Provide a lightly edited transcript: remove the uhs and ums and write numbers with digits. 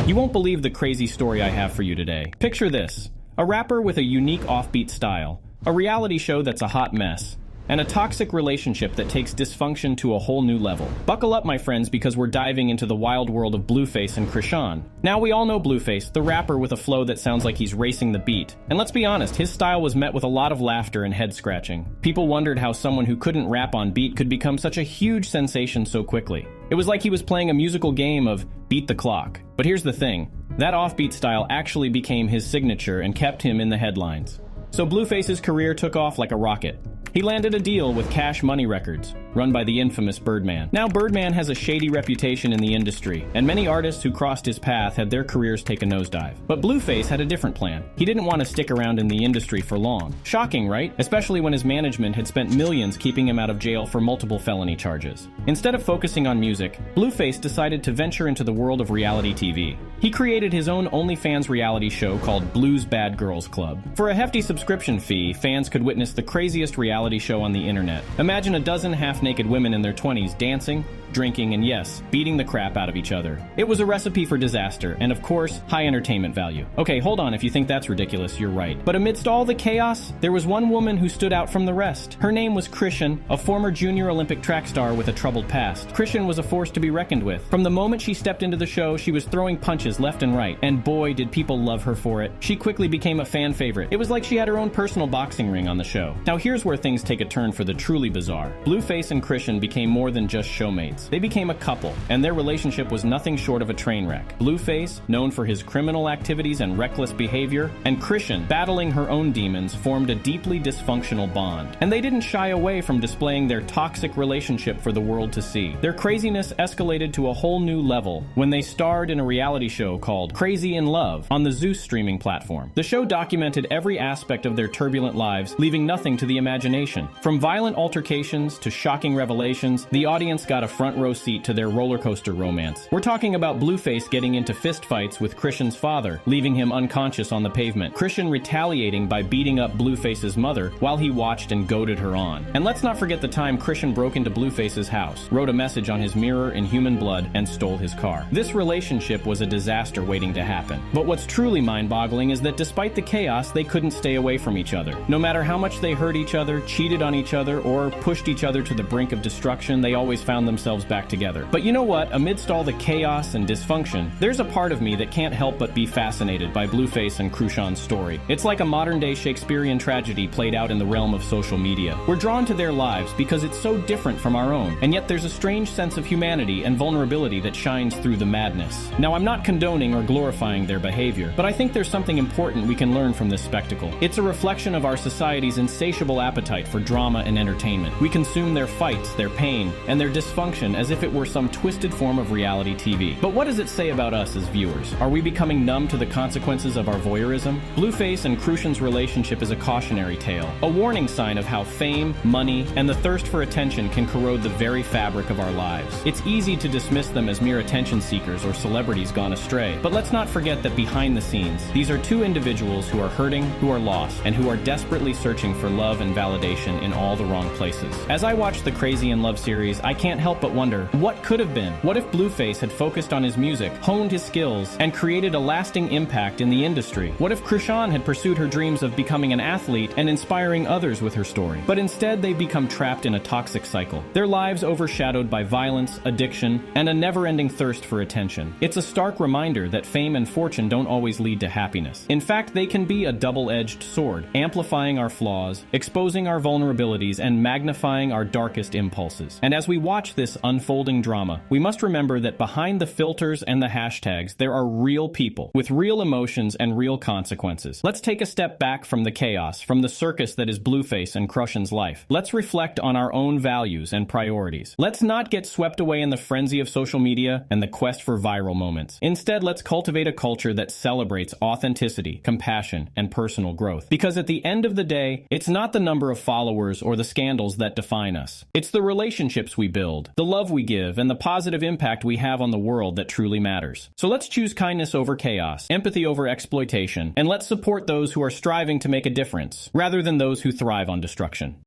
You won't believe the crazy story I have for you today. Picture this: a rapper with a unique offbeat style, a reality show that's a hot mess, and a toxic relationship that takes dysfunction to a whole new level. Buckle up, my friends, because we're diving into the wild world of Blueface and Chrisean. Now, we all know Blueface, the rapper with a flow that sounds like he's racing the beat. And let's be honest, his style was met with a lot of laughter and head-scratching. People wondered how someone who couldn't rap on beat could become such a huge sensation so quickly. It was like he was playing a musical game of beat the clock. But here's the thing: that offbeat style actually became his signature and kept him in the headlines. So Blueface's career took off like a rocket. He landed a deal with Cash Money Records, run by the infamous Birdman. Now, Birdman has a shady reputation in the industry, and many artists who crossed his path had their careers take a nosedive. But Blueface had a different plan. He didn't want to stick around in the industry for long. Shocking, right? Especially when his management had spent millions keeping him out of jail for multiple felony charges. Instead of focusing on music, Blueface decided to venture into the world of reality TV. He created his own OnlyFans reality show called Blue's Bad Girls Club. For a hefty subscription fee, fans could witness the craziest reality show on the internet. Imagine a dozen half-naked women in their 20s dancing, drinking, and yes, beating the crap out of each other. It was a recipe for disaster, and of course, high entertainment value. Okay, hold on, if you think that's ridiculous, you're right. But amidst all the chaos, there was one woman who stood out from the rest. Her name was Chrisean, a former junior Olympic track star with a troubled past. Chrisean was a force to be reckoned with. From the moment she stepped into the show, she was throwing punches left and right, and boy, did people love her for it. She quickly became a fan favorite. It was like she had her own personal boxing ring on the show. Now here's where things take a turn for the truly bizarre. Blueface and Chrisean became more than just showmates. They became a couple, and their relationship was nothing short of a train wreck. Blueface, known for his criminal activities and reckless behavior, and Chrisean, battling her own demons, formed a deeply dysfunctional bond. And they didn't shy away from displaying their toxic relationship for the world to see. Their craziness escalated to a whole new level when they starred in a reality show called Crazy in Love on the Zeus streaming platform. The show documented every aspect of their turbulent lives, leaving nothing to the imagination. From violent altercations to shocking revelations, the audience got a front row seat to their rollercoaster romance. We're talking about Blueface getting into fistfights with Chrisean's father, leaving him unconscious on the pavement. Chrisean retaliating by beating up Blueface's mother while he watched and goaded her on. And let's not forget the time Chrisean broke into Blueface's house, wrote a message on his mirror in human blood, and stole his car. This relationship was a disaster waiting to happen. But what's truly mind-boggling is that despite the chaos, they couldn't stay away from each other. No matter how much they hurt each other, cheated on each other, or pushed each other to the brink of destruction, they always found themselves back together. But you know what? Amidst all the chaos and dysfunction, there's a part of me that can't help but be fascinated by Blueface and Chrisean's story. It's like a modern-day Shakespearean tragedy played out in the realm of social media. We're drawn to their lives because it's so different from our own, and yet there's a strange sense of humanity and vulnerability that shines through the madness. Now, I'm not condoning or glorifying their behavior, but I think there's something important we can learn from this spectacle. It's a reflection of our society's insatiable appetite for drama and entertainment. We consume their fights, their pain, and their dysfunction as if it were some twisted form of reality TV. But what does it say about us as viewers? Are we becoming numb to the consequences of our voyeurism? Blueface and Chrisean's relationship is a cautionary tale, a warning sign of how fame, money, and the thirst for attention can corrode the very fabric of our lives. It's easy to dismiss them as mere attention seekers or celebrities gone astray, but let's not forget that behind the scenes, these are two individuals who are hurting, who are lost, and who are desperately searching for love and validation in all the wrong places. As I watch the Crazy in Love series, I can't help but wonder, what could have been? What if Blueface had focused on his music, honed his skills, and created a lasting impact in the industry? What if Chrisean had pursued her dreams of becoming an athlete and inspiring others with her story? But instead, they've become trapped in a toxic cycle, their lives overshadowed by violence, addiction, and a never-ending thirst for attention. It's a stark reminder that fame and fortune don't always lead to happiness. In fact, they can be a double-edged sword, amplifying our flaws, exposing our vulnerabilities, and magnifying our darkest impulses. And as we watch this unfolding drama, we must remember that behind the filters and the hashtags, there are real people with real emotions and real consequences. Let's take a step back from the chaos, from the circus that is Blueface and Chrisean's life. Let's reflect on our own values and priorities. Let's not get swept away in the frenzy of social media and the quest for viral moments. Instead, let's cultivate a culture that celebrates authenticity, compassion, and personal growth. Because at the end of the day, it's not the number of followers or the scandals that define us. It's the relationships we build, the love we give, and the positive impact we have on the world that truly matters. So let's choose kindness over chaos, empathy over exploitation, and let's support those who are striving to make a difference, rather than those who thrive on destruction.